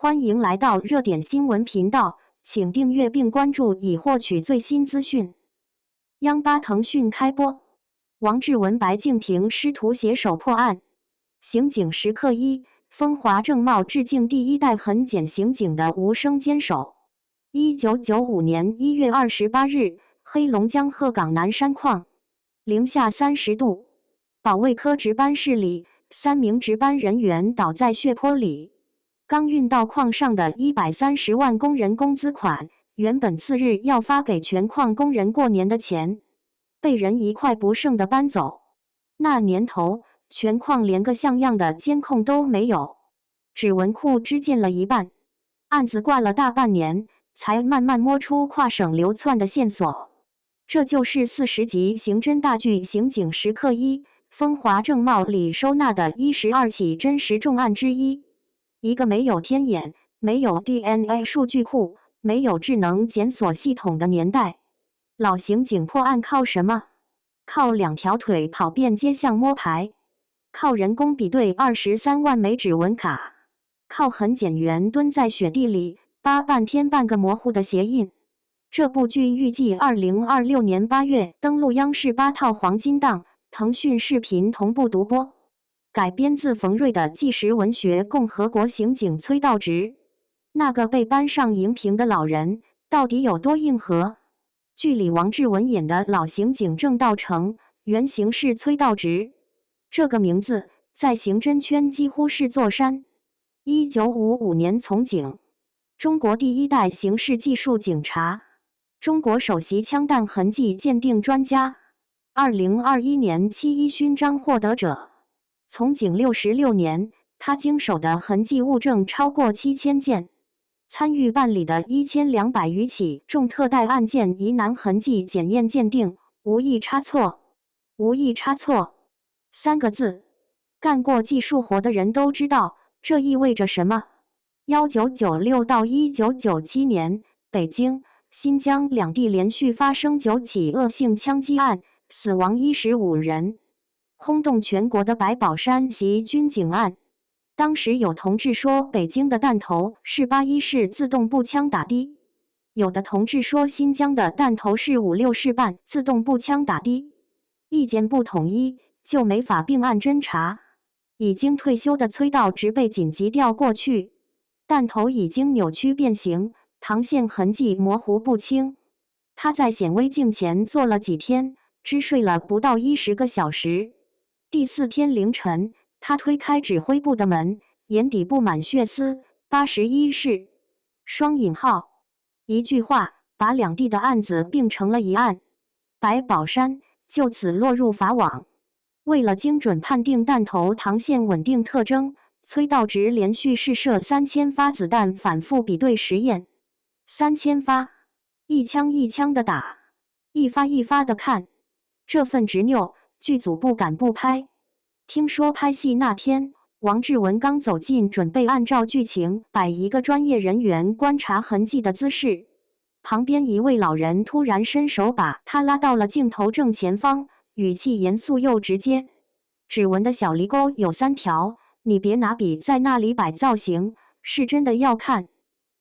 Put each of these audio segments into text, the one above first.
欢迎来到热点新闻频道，请订阅并关注以获取最新资讯。央八腾讯开播，王志文白敬亭师徒携手破案，刑警时刻一，风华正茂致敬第一代痕检刑警的无声坚守。1995年1月28日，黑龙江鹤岗南山矿，零下30度，保卫科值班室里，3名值班人员倒在血泊里。刚运到矿上的130万工人工资款，原本次日要发给全矿工人过年的钱，被人一块不剩的搬走。那年头，全矿连个像样的监控都没有，指纹库只建了一半，案子挂了大半年，才慢慢摸出跨省流窜的线索。这就是40集刑侦大剧《刑警时刻一》风华正茂里收纳的12起真实重案之一。一个没有天眼、没有 DNA 数据库、没有智能检索系统的年代，老刑警破案靠什么？靠2条腿跑遍街巷摸排，靠人工比对23万枚指纹卡，靠痕检员蹲在雪地里扒半天半个模糊的鞋印。这部剧预计2026年8月登陆央视8套黄金档，腾讯视频同步独播。改编自冯瑞的纪实文学《共和国刑警崔道直》，那个被搬上荧屏的老人到底有多硬核？剧里王志文演的老刑警郑道成，原型是崔道直，这个名字在刑侦圈几乎是座山。1955年从警，中国第一代刑事技术警察，中国首席枪弹痕迹鉴定专家，2021年7·1勋章获得者。从警66年，他经手的痕迹物证超过7000件，参与办理的1200余起重特待案件疑难痕迹检验鉴定，无一差错。无一差错3个字，干过技术活的人都知道这意味着什么。1996到1997年，北京、新疆两地连续发生9起恶性枪击案，死亡15人。轰动全国的白宝山袭军警案，当时有同志说北京的弹头是81式自动步枪打的，有的同志说新疆的弹头是56式半自动步枪打的，意见不统一就没法并案侦查。已经退休的崔道直被紧急调过去，弹头已经扭曲变形，膛线痕迹模糊不清。他在显微镜前坐了几天，只睡了不到10个小时。第4天凌晨，他推开指挥部的门，眼底布满血丝。81式双引号，一句话把两地的案子并成了一案，白宝山就此落入法网。为了精准判定弹头膛线稳定特征，崔道直连续试射3000发子弹，反复比对实验。3000发，一枪一枪的打，一发一发的看，这份执拗剧组不敢不拍。听说拍戏那天，王志文刚走近，准备按照剧情摆一个专业人员观察痕迹的姿势，旁边一位老人突然伸手把他拉到了镜头正前方，语气严肃又直接：“指纹的小犁沟有3条，你别拿笔在那里摆造型，是真的要看。”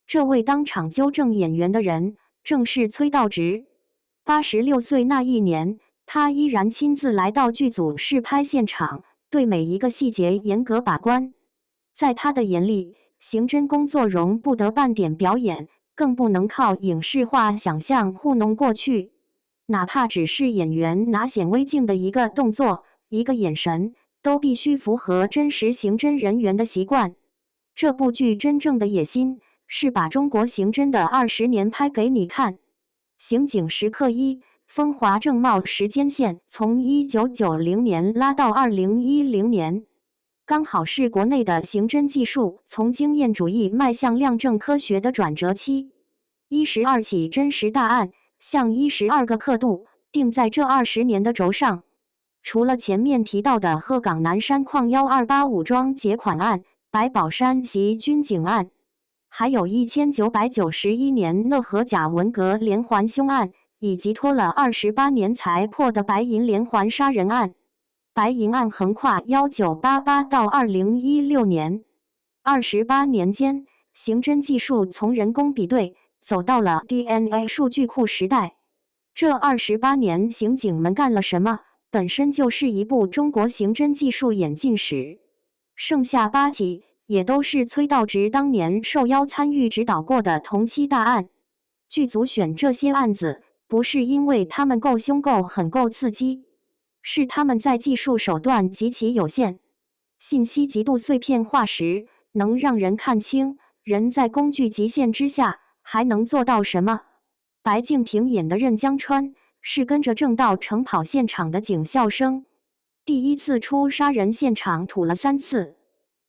这位当场纠正演员的人，正是崔道直。86岁那一年，他依然亲自来到剧组试拍现场，对每一个细节严格把关。在他的眼里，刑侦工作容不得半点表演，更不能靠影视化想象糊弄过去。哪怕只是演员拿显微镜的一个动作、一个眼神，都必须符合真实刑侦人员的习惯。这部剧真正的野心，是把中国刑侦的20年拍给你看。刑警时刻一，风华正茂时间线从1990年拉到2010年，刚好是国内的刑侦技术从经验主义迈向量证科学的转折期。12起真实大案，像12个刻度，定在这20年的轴上。除了前面提到的鹤岗南山矿128武装劫款案、白宝山袭军警案，还有1991年乐和贾文革连环凶案，以及拖了28年才破的白银连环杀人案。白银案横跨1988到2016年，28年间，刑侦技术从人工比对走到了 DNA 数据库时代。这28年，刑警们干了什么，本身就是一部中国刑侦技术演进史。剩下8起也都是崔道直当年受邀参与指导过的同期大案。剧组选这些案子，不是因为他们够凶够狠够刺激，是他们在技术手段极其有限，信息极度碎片化时，能让人看清人在工具极限之下还能做到什么。白敬亭演的任江川是跟着郑道成跑现场的警校生，第一次出杀人现场吐了3次，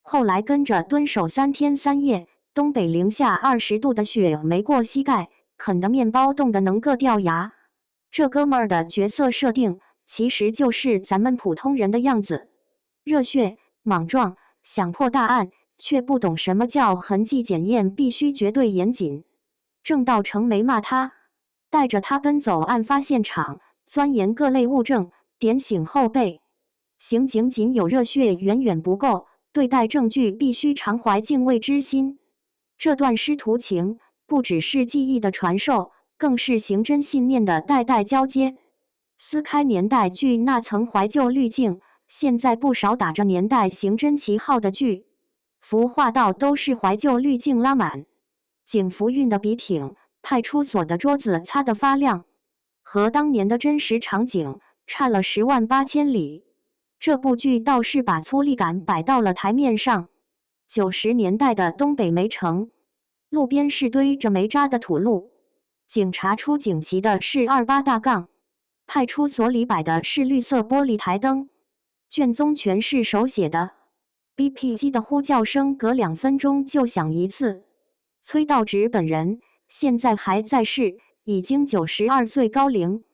后来跟着蹲守3天3夜，东北零下20度的雪没过膝盖，啃的面包冻得能硌掉牙。这哥们儿的角色设定其实就是咱们普通人的样子，热血莽撞，想破大案，却不懂什么叫痕迹检验必须绝对严谨。郑道成没骂他，带着他奔走案发现场，钻研各类物证，点醒后辈。刑警仅有热血远远不够，对待证据必须常怀敬畏之心。这段师徒情不只是技艺的传授，更是刑侦信念的代代交接。撕开年代剧那层怀旧滤镜，现在不少打着年代刑侦旗号的剧，服化道都是怀旧滤镜拉满。警服运的笔挺，派出所的桌子擦得发亮，和当年的真实场景差了10万8千里。这部剧倒是把粗粝感摆到了台面上。90年代的东北煤城，路边是堆着煤渣的土路，警察出警旗的是28大杠，派出所里摆的是绿色玻璃台灯，卷宗全是手写的。BP 机的呼叫声隔2分钟就响一次。崔道直本人现在还在世，已经92岁高龄，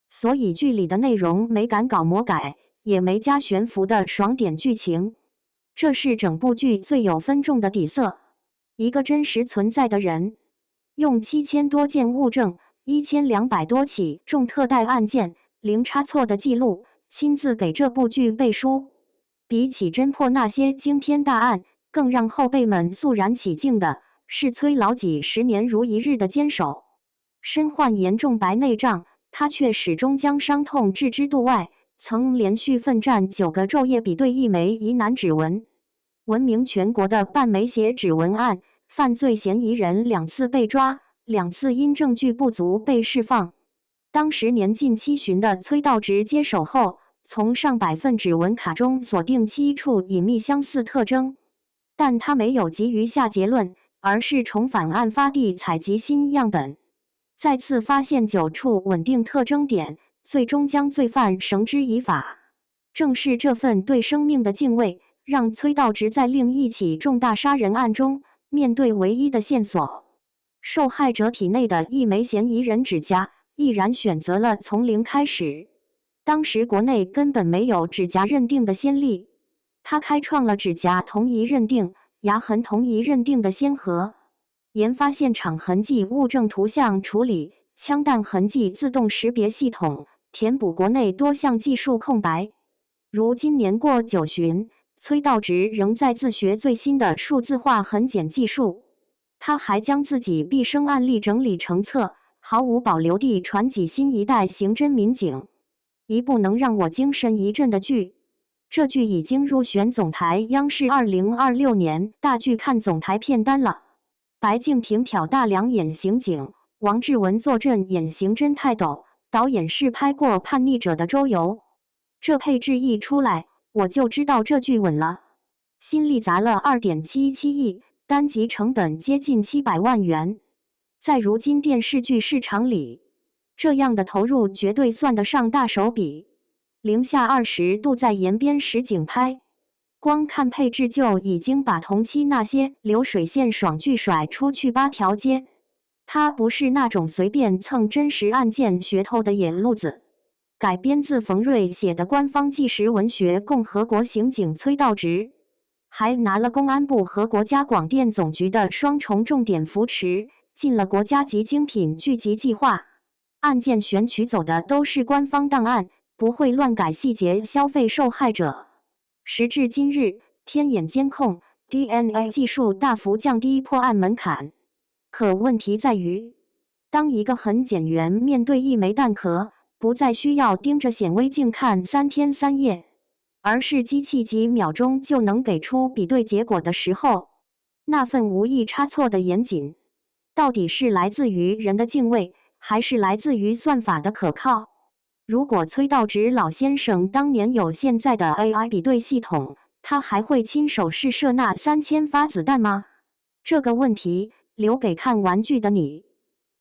所以剧里的内容没敢搞魔改，也没加悬浮的爽点剧情，这是整部剧最有分众的底色。一个真实存在的人，用7000多件物证、1200多起重特待案件零差错的记录，亲自给这部剧背书。比起侦破那些惊天大案，更让后辈们肃然起敬的是崔老几10年如一日的坚守。身患严重白内障，他却始终将伤痛置之度外，曾连续奋战9个昼夜比对1枚疑难指纹，闻名全国的半枚血指纹案，犯罪嫌疑人2次被抓，2次因证据不足被释放。当时年近70的崔道直接手后，从上百份指纹卡中锁定7处隐秘相似特征，但他没有急于下结论，而是重返案发地采集新样本，再次发现9处稳定特征点，最终将罪犯绳之以法。正是这份对生命的敬畏，让崔道直在另一起重大杀人案中，面对唯一的线索——受害者体内的1枚嫌疑人指甲，毅然选择了从零开始。当时国内根本没有指甲认定的先例，他开创了指甲同一认定、牙痕同一认定的先河，研发现场痕迹物证图像处理、枪弹痕迹自动识别系统，填补国内多项技术空白。如今年过9旬，崔道直仍在自学最新的数字化痕检技术，他还将自己毕生案例整理成册，毫无保留地传给新一代刑侦民警。一部能让我精神一振的剧。这剧已经入选总台央视2026年大剧看总台片单了。白敬亭挑大梁演刑警，王志文坐镇演刑侦泰斗，导演是拍过《叛逆者》的周游。这配置一出来，我就知道这剧稳了。新力砸了2.77亿，单集成本接近700万元，在如今电视剧市场里，这样的投入绝对算得上大手笔。零下20度在延边实景拍，光看配置就已经把同期那些流水线爽剧甩出去8条街。他不是那种随便蹭真实案件噱头的野路子。改编自冯瑞写的官方纪实文学《共和国刑警崔道直》，还拿了公安部和国家广电总局的双重重点扶持，进了国家级精品剧集计划。案件选取走的都是官方档案，不会乱改细节消费受害者。时至今日，天眼监控、DNA 技术大幅降低破案门槛。可问题在于，当一个痕检员面对一枚弹壳，不再需要盯着显微镜看3天3夜，而是机器几秒钟就能给出比对结果的时候，那份无意差错的严谨，到底是来自于人的敬畏，还是来自于算法的可靠？如果崔道直老先生当年有现在的 AI 比对系统，他还会亲手试射那3000发子弹吗？这个问题留给看玩具的你。